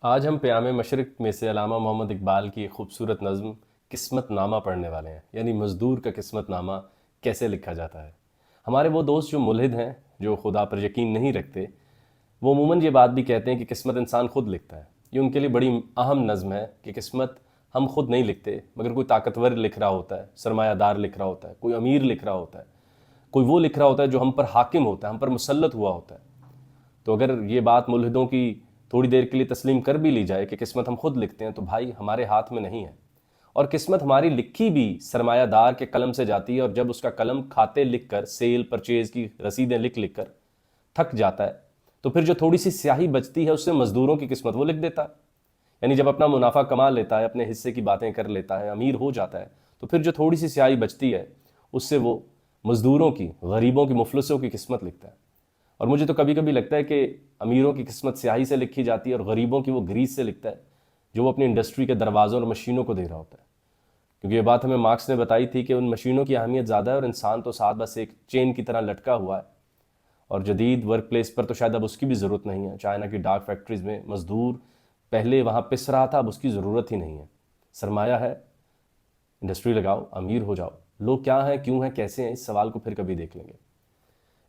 آج ہم پیام مشرق میں سے علامہ محمد اقبال کی ایک خوبصورت نظم قسمت نامہ پڑھنے والے ہیں، یعنی مزدور کا قسمت نامہ کیسے لکھا جاتا ہے۔ ہمارے وہ دوست جو ملحد ہیں، جو خدا پر یقین نہیں رکھتے، وہ عموماً یہ بات بھی کہتے ہیں کہ قسمت انسان خود لکھتا ہے۔ یہ ان کے لیے بڑی اہم نظم ہے کہ قسمت ہم خود نہیں لکھتے، مگر کوئی طاقتور لکھ رہا ہوتا ہے، سرمایہ دار لکھ رہا ہوتا ہے، کوئی امیر لکھ رہا ہوتا ہے، کوئی وہ لکھ رہا ہوتا ہے جو ہم پر حاکم ہوتا ہے، ہم پر مسلط ہوا ہوتا ہے۔ تو اگر یہ بات ملحدوں کی تھوڑی دیر کے لیے تسلیم کر بھی لی جائے کہ قسمت ہم خود لکھتے ہیں، تو بھائی ہمارے ہاتھ میں نہیں ہے، اور قسمت ہماری لکھی بھی سرمایہ دار کے قلم سے جاتی ہے، اور جب اس کا قلم کھاتے لکھ کر، سیل پرچیز کی رسیدیں لکھ لکھ کر تھک جاتا ہے، تو پھر جو تھوڑی سی سیاہی بچتی ہے اس سے مزدوروں کی قسمت وہ لکھ دیتا ہے۔ یعنی جب اپنا منافع کما لیتا ہے، اپنے حصے کی باتیں کر لیتا ہے، امیر ہو جاتا ہے، تو پھر جو تھوڑی سی سیاہی بچتی ہے اس سے وہ مزدوروں کی، غریبوں کی، مفلسوں کی قسمت لکھتا ہے۔ اور مجھے تو کبھی کبھی لگتا ہے کہ امیروں کی قسمت سیاہی سے لکھی جاتی ہے اور غریبوں کی وہ گریس سے لکھتا ہے جو وہ اپنی انڈسٹری کے دروازوں اور مشینوں کو دے رہا ہوتا ہے۔ کیونکہ یہ بات ہمیں مارکس نے بتائی تھی کہ ان مشینوں کی اہمیت زیادہ ہے اور انسان تو ساتھ بس ایک چین کی طرح لٹکا ہوا ہے، اور جدید ورک پلیس پر تو شاید اب اس کی بھی ضرورت نہیں ہے۔ چائنا کی ڈارک فیکٹریز میں مزدور پہلے وہاں پس رہا تھا، اب اس کی ضرورت ہی نہیں ہے۔ سرمایہ ہے، انڈسٹری لگاؤ، امیر ہو جاؤ۔ لوگ کیا ہیں، کیوں ہیں، کیسے ہیں، اس سوال کو پھر کبھی دیکھ لیں گے۔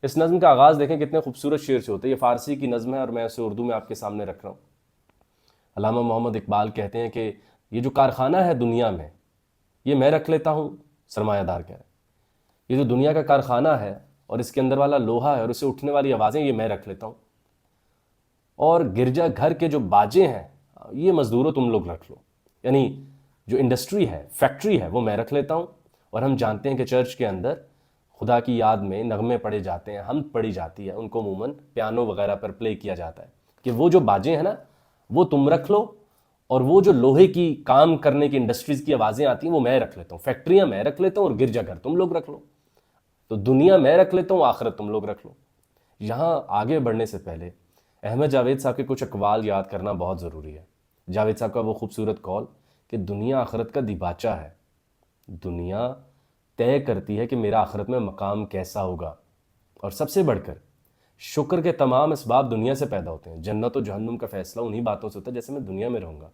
اس نظم کا آغاز دیکھیں کتنے خوبصورت شعر سے ہوتا ہے۔ یہ فارسی کی نظم ہے اور میں اسے اردو میں آپ کے سامنے رکھ رہا ہوں۔ علامہ محمد اقبال کہتے ہیں کہ یہ جو کارخانہ ہے دنیا میں، یہ میں رکھ لیتا ہوں، سرمایہ دار کہہ رہے ہیں۔ یہ جو دنیا کا کارخانہ ہے اور اس کے اندر والا لوہا ہے اور اسے اٹھنے والی آوازیں، یہ میں رکھ لیتا ہوں، اور گرجا گھر کے جو باجے ہیں، یہ مزدوروں تم لوگ رکھ لو۔ یعنی جو انڈسٹری ہے، فیکٹری ہے، وہ میں رکھ لیتا ہوں۔ اور ہم جانتے ہیں کہ چرچ کے اندر خدا کی یاد میں نغمے پڑھے جاتے ہیں، حمد پڑھی جاتی ہے، ان کو عموماً پیانو وغیرہ پر پلے کیا جاتا ہے، کہ وہ جو باجے ہیں نا، وہ تم رکھ لو، اور وہ جو لوہے کی کام کرنے کی انڈسٹریز کی آوازیں آتی ہیں وہ میں رکھ لیتا ہوں، فیکٹریاں میں رکھ لیتا ہوں، اور گرجا گھر تم لوگ رکھ لو۔ تو دنیا میں رکھ لیتا ہوں، آخرت تم لوگ رکھ لو۔ یہاں آگے بڑھنے سے پہلے احمد جاوید صاحب کے کچھ اقوال یاد کرنا بہت ضروری ہے۔ جاوید صاحب کا وہ خوبصورت قول کہ دنیا آخرت کا دیباچہ ہے، دنیا طے کرتی ہے کہ میرا آخرت میں مقام کیسا ہوگا، اور سب سے بڑھ کر شکر کے تمام اسباب دنیا سے پیدا ہوتے ہیں۔ جنت و جہنم کا فیصلہ انہی باتوں سے ہوتا ہے جیسے میں دنیا میں رہوں گا۔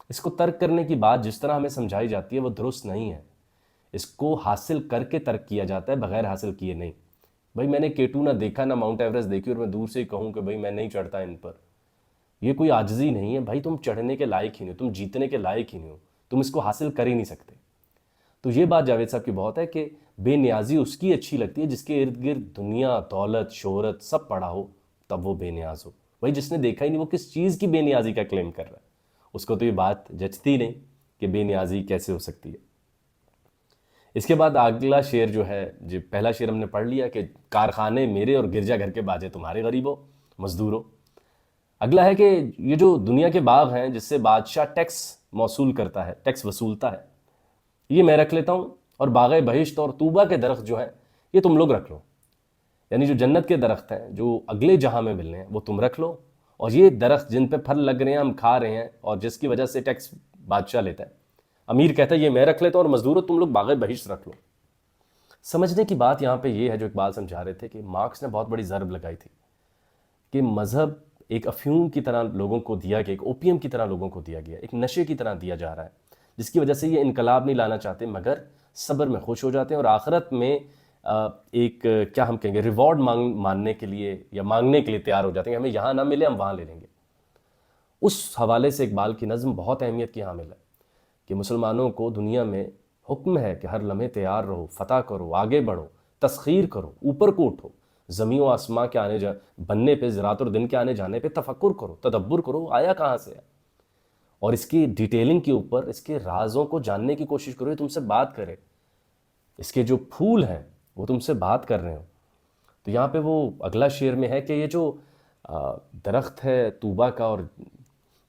اس کو ترک کرنے کی بات جس طرح ہمیں سمجھائی جاتی ہے وہ درست نہیں ہے۔ اس کو حاصل کر کے ترک کیا جاتا ہے، بغیر حاصل کیے نہیں۔ بھائی میں نے کیٹو نہ دیکھا، نہ ماؤنٹ ایوریسٹ دیکھی، اور میں دور سے ہی کہوں کہ بھائی میں نہیں چڑھتا ان پر، یہ کوئی عاجزی نہیں ہے۔ بھائی تم چڑھنے کے لائق ہی نہیں ہو، تم جیتنے کے لائق ہی نہیں ہو، تم اس کو حاصل کر ہی نہیں سکتے۔ تو یہ بات جاوید صاحب کی بہت ہے کہ بے نیازی اس کی اچھی لگتی ہے جس کے ارد گرد دنیا، دولت، شہرت سب پڑا ہو، تب وہ بے نیاز ہو۔ بھائی جس نے دیکھا ہی نہیں وہ کس چیز کی بے نیازی کا کلیم کر رہا ہے؟ اس کو تو یہ بات جچتی نہیں کہ بے نیازی کیسے ہو سکتی ہے۔ اس کے بعد اگلا شعر جو ہے، جو پہلا شعر ہم نے پڑھ لیا کہ کارخانے میرے اور گرجا گھر کے باجے تمہارے، غریبوں، مزدوروں۔ اگلا ہے کہ یہ جو دنیا کے باغ ہیں جس سے بادشاہ ٹیکس موصول کرتا ہے، ٹیکس وصولتا ہے، یہ میں رکھ لیتا ہوں، اور باغ بہشت اور طوبہ کے درخت جو ہیں یہ تم لوگ رکھ لو۔ یعنی جو جنت کے درخت ہیں جو اگلے جہاں میں ملنے ہیں وہ تم رکھ لو، اور یہ درخت جن پہ پھل لگ رہے ہیں، ہم کھا رہے ہیں، اور جس کی وجہ سے ٹیکس بادشاہ لیتا ہے، امیر کہتا ہے یہ میں رکھ لیتا ہوں، اور مزدوروں تم لوگ باغ بہشت رکھ لو۔ سمجھنے کی بات یہاں پہ یہ ہے جو اقبال سمجھا رہے تھے کہ مارکس نے بہت بڑی ضرب لگائی تھی کہ مذہب ایک افیون کی طرح لوگوں کو دیا گیا، ایک اوپیم کی طرح لوگوں کو دیا گیا، ایک نشے کی طرح دیا جا رہا ہے، جس کی وجہ سے یہ انقلاب نہیں لانا چاہتے مگر صبر میں خوش ہو جاتے ہیں، اور آخرت میں ایک کیا ہم کہیں گے ریوارڈ ماننے کے لیے یا مانگنے کے لیے تیار ہو جاتے ہیں کہ ہمیں یہاں نہ ملے ہم وہاں لے لیں گے۔ اس حوالے سے اقبال کی نظم بہت اہمیت کی حامل ہے کہ مسلمانوں کو دنیا میں حکم ہے کہ ہر لمحے تیار رہو، فتح کرو، آگے بڑھو، تسخیر کرو، اوپر کو اٹھو، زمین و آسماں کے بننے پہ، رات اور دن کے آنے جانے پہ تفکر کرو، تدبر کرو، آیا کہاں سے ہے، اور اس کی ڈیٹیلنگ کے اوپر اس کے رازوں کو جاننے کی کوشش کرو۔ یہ تم سے بات کرے، اس کے جو پھول ہیں وہ تم سے بات کر رہے ہوں۔ تو یہاں پہ وہ اگلا شعر میں ہے کہ یہ جو درخت ہے طوبہ کا اور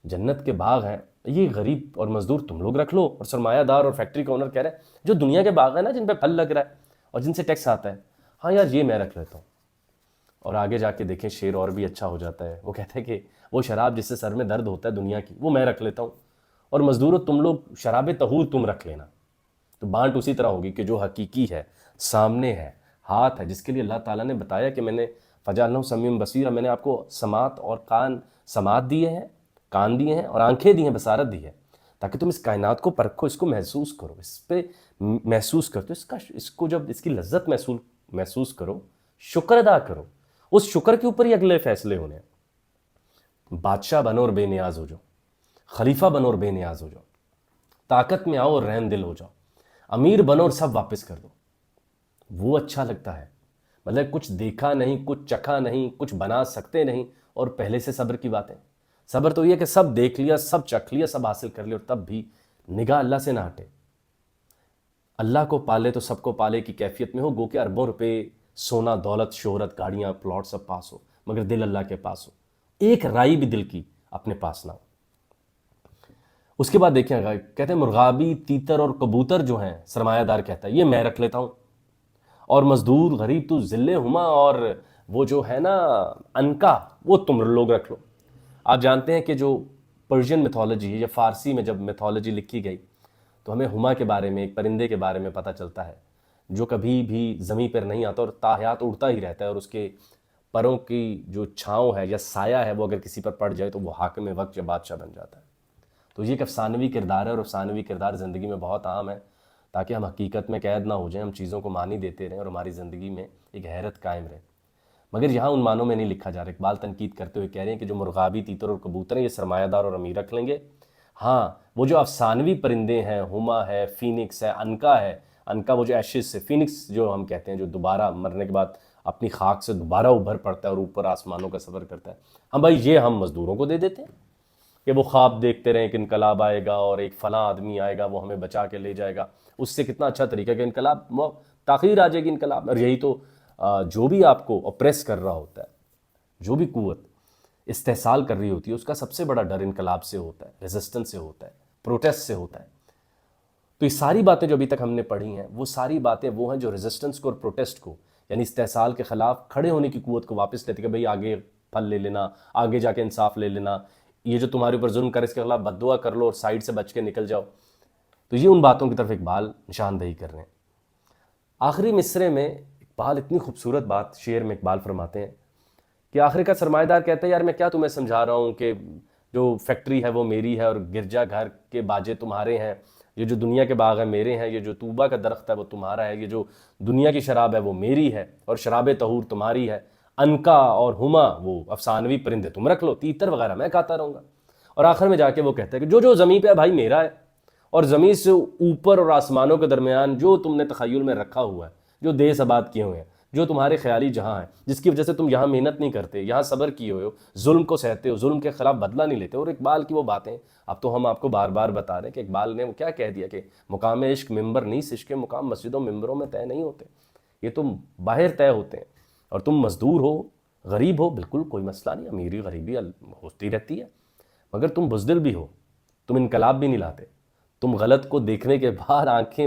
جنت کے باغ ہیں، یہ غریب اور مزدور تم لوگ رکھ لو، اور سرمایہ دار اور فیکٹری کا اونر کہہ رہے ہیں جو دنیا کے باغ ہیں نا جن پہ پھل لگ رہا ہے اور جن سے ٹیکس آتا ہے، ہاں یار یہ میں رکھ لیتا ہوں۔ اور آگے جا کے دیکھیں شعر اور بھی اچھا ہو جاتا ہے، وہ کہتے ہیں کہ وہ شراب جس سے سر میں درد ہوتا ہے دنیا کی، وہ میں رکھ لیتا ہوں، اور مزدوروں تم لوگ شراب طہور تم رکھ لینا۔ تو بانٹ اسی طرح ہوگی کہ جو حقیقی ہے، سامنے ہے، ہاتھ ہے، جس کے لیے اللہ تعالیٰ نے بتایا کہ میں نے فجعلناہ سمیعا بصیرا، میں نے آپ کو سماعت اور کان سماعت دیے ہیں، کان دیے ہیں اور آنکھیں دی ہیں، بصارت دی ہے، تاکہ تم اس کائنات کو پرکھو، اس کو محسوس کرو، اس پہ محسوس کرو، تو اس کو جب اس کی لذت محسوس کرو، شکر ادا کرو، اس شکر کے اوپر ہی اگلے فیصلے ہونے ہیں۔ بادشاہ بنو اور بے نیاز ہو جاؤ، خلیفہ بنو اور بے نیاز ہو جاؤ، طاقت میں آؤ اور رحم دل ہو جاؤ، امیر بنو اور سب واپس کر دو، وہ اچھا لگتا ہے۔ مطلب کچھ دیکھا نہیں، کچھ چکھا نہیں، کچھ بنا سکتے نہیں، اور پہلے سے صبر کی باتیں۔ صبر تو یہ کہ سب دیکھ لیا، سب چکھ لیا، سب حاصل کر لیا، اور تب بھی نگاہ اللہ سے نہ ہٹے۔ اللہ کو پالے تو سب کو پالے کی کیفیت میں ہو، گو کہ اربوں روپے، سونا، دولت، شہرت، گاڑیاں، پلاٹ سب پاس ہو، مگر دل اللہ کے پاس ہو، ایک رائی بھی دل کی اپنے پاس نہ ہو۔ اس کے بعد دیکھیں کہتے ہیں مرغابی، تیتر اور کبوتر جو ہیں، سرمایہ دار کہتا ہے یہ میں رکھ لیتا ہوں، اور مزدور غریب تو ذلے ہما، اور وہ جو ہے نا عنقا، وہ تم لوگ رکھ لو۔ آپ جانتے ہیں کہ جو پرشین میتھولوجی یا فارسی میں جب میتھولوجی لکھی گئی تو ہمیں ہما کے بارے میں، ایک پرندے کے بارے میں پتہ چلتا ہے جو کبھی بھی زمین پر نہیں آتا اور تاحیات اڑتا ہی رہتا ہے، اور اس کے پروں کی جو چھاؤں ہے یا سایہ ہے وہ اگر کسی پر پڑ جائے تو وہ حاکم وقت یا بادشاہ بن جاتا ہے۔ تو یہ ایک افسانوی کردار ہے، اور افسانوی کردار زندگی میں بہت عام ہے، تاکہ ہم حقیقت میں قید نہ ہو جائیں، ہم چیزوں کو مانی دیتے رہیں اور ہماری زندگی میں ایک حیرت قائم رہے۔ مگر یہاں ان معنوں میں نہیں لکھا جا رہا۔ اقبال تنقید کرتے ہوئے کہہ رہے ہیں کہ جو مرغابی، تیتر اور کبوتر ہیں یہ سرمایہ دار اور امیر رکھ لیں گے، ہاں وہ جو افسانوی پرندے ہیں، ہما ہے، فینکس ہے، عنقا ہے، عنقا وہ جو ایشز سے، فینکس جو ہم کہتے ہیں جو دوبارہ مرنے کے بعد اپنی خاک سے دوبارہ ابھر پڑتا ہے اور اوپر آسمانوں کا سفر کرتا ہے، ہم بھائی یہ ہم مزدوروں کو دے دیتے ہیں کہ وہ خواب دیکھتے رہیں کہ انقلاب آئے گا اور ایک فلاں آدمی آئے گا وہ ہمیں بچا کے لے جائے گا۔ اس سے کتنا اچھا طریقہ کہ انقلاب تاخیر آ جائے گی انقلاب، اور یہی تو جو بھی آپ کو اپریس کر رہا ہوتا ہے، جو بھی قوت استحصال کر رہی ہوتی ہے، اس کا سب سے بڑا ڈر انقلاب سے ہوتا ہے، ریزسٹنس سے ہوتا ہے، پروٹیسٹ سے ہوتا ہے۔ تو یہ ساری باتیں جو ابھی تک ہم نے پڑھی ہیں وہ ساری باتیں وہ ہیں جو ریزسٹنس کو اور پروٹیسٹ کو، یعنی استحصال کے خلاف کھڑے ہونے کی قوت کو واپس لیتے کہ بھئی آگے پھل لے لینا، آگے جا کے انصاف لے لینا، یہ جو تمہارے اوپر ظلم کرے اس کے خلاف بد دعا کر لو اور سائیڈ سے بچ کے نکل جاؤ۔ تو یہ ان باتوں کی طرف اقبال نشاندہی کر رہے ہیں۔ آخری مصرے میں اقبال اتنی خوبصورت بات شعر میں اقبال فرماتے ہیں کہ آخر کا سرمایہ دار کہتا ہے یار میں کیا تمہیں سمجھا رہا ہوں کہ جو فیکٹری ہے وہ میری ہے اور گرجا گھر کے باجے تمہارے ہیں، یہ جو دنیا کے باغ ہیں میرے ہیں، یہ جو طوبہ کا درخت ہے وہ تمہارا ہے، یہ جو دنیا کی شراب ہے وہ میری ہے اور شراب طہور تمہاری ہے، عنقا اور ہما وہ افسانوی پرندے تم رکھ لو، تیتر وغیرہ میں کھاتا رہوں گا۔ اور آخر میں جا کے وہ کہتا ہے کہ جو جو زمین پہ ہے بھائی میرا ہے، اور زمین سے اوپر اور آسمانوں کے درمیان جو تم نے تخیل میں رکھا ہوا ہے، جو دیس آباد کیے ہوئے ہیں، جو تمہارے خیالی جہاں ہے، جس کی وجہ سے تم یہاں محنت نہیں کرتے، یہاں صبر کیے ہوئے ہو، ظلم کو سہتے ہو، ظلم کے خلاف بدلہ نہیں لیتے۔ اور اقبال کی وہ باتیں اب تو ہم آپ کو بار بار بتا رہے ہیں کہ اقبال نے وہ کیا کہہ دیا کہ مقام عشق ممبر نہیں، عشق مقام مسجدوں ممبروں میں طے نہیں ہوتے، یہ تم باہر طے ہوتے ہیں۔ اور تم مزدور ہو، غریب ہو، بالکل کوئی مسئلہ نہیں، امیری غریبی ہوتی رہتی ہے، مگر تم بزدل بھی ہو، تم انقلاب بھی نہیں لاتے، تم غلط کو دیکھنے کے بعد آنکھیں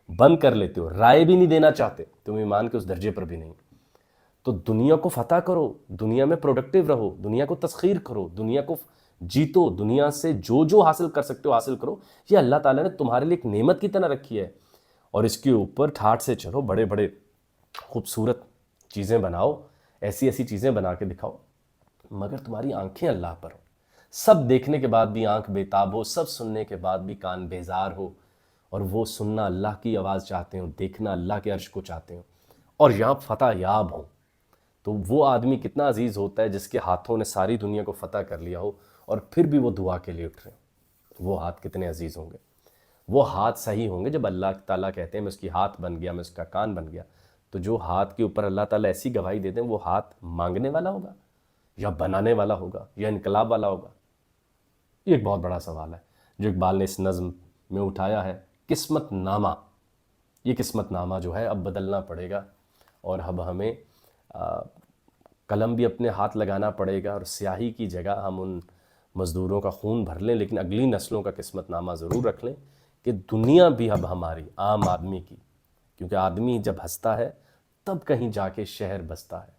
بند کر لیتے ہو، رائے بھی نہیں دینا چاہتے، تم ایمان کے اس درجے پر بھی نہیں۔ تو دنیا کو فتح کرو، دنیا میں پروڈکٹیو رہو، دنیا کو تسخیر کرو، دنیا کو جیتو، دنیا سے جو جو حاصل کر سکتے ہو حاصل کرو، یہ اللہ تعالیٰ نے تمہارے لیے ایک نعمت کی طرح رکھی ہے، اور اس کے اوپر ٹھاٹ سے چلو، بڑے بڑے خوبصورت چیزیں بناؤ، ایسی ایسی چیزیں بنا کے دکھاؤ، مگر تمہاری آنکھیں اللہ پر ہو، سب دیکھنے کے بعد بھی آنکھ بےتاب ہو، سب سننے کے بعد بھی کان بیزار ہو، اور وہ سننا اللہ کی آواز چاہتے ہوں، دیکھنا اللہ کے عرش کو چاہتے ہوں، اور یہاں فتح یاب ہوں۔ تو وہ آدمی کتنا عزیز ہوتا ہے جس کے ہاتھوں نے ساری دنیا کو فتح کر لیا ہو اور پھر بھی وہ دعا کے لیے اٹھ رہے ہیں، وہ ہاتھ کتنے عزیز ہوں گے۔ وہ ہاتھ صحیح ہوں گے جب اللہ تعالیٰ کہتے ہیں میں اس کی ہاتھ بن گیا، میں اس کا کان بن گیا۔ تو جو ہاتھ کے اوپر اللہ تعالیٰ ایسی گواہی دے دیں، وہ ہاتھ مانگنے والا ہوگا یا بنانے والا ہوگا یا انقلاب والا ہوگا؟ یہ ایک بہت بڑا سوال ہے جو اقبال نے اس نظم میں اٹھایا ہے۔ قسمت نامہ، یہ قسمت نامہ جو ہے اب بدلنا پڑے گا، اور اب ہمیں قلم بھی اپنے ہاتھ لگانا پڑے گا، اور سیاہی کی جگہ ہم ان مزدوروں کا خون بھر لیں، لیکن اگلی نسلوں کا قسمت نامہ ضرور رکھ لیں کہ دنیا بھی اب ہماری، عام آدمی کی، کیونکہ آدمی جب ہنستا ہے تب کہیں جا کے شہر بستا ہے۔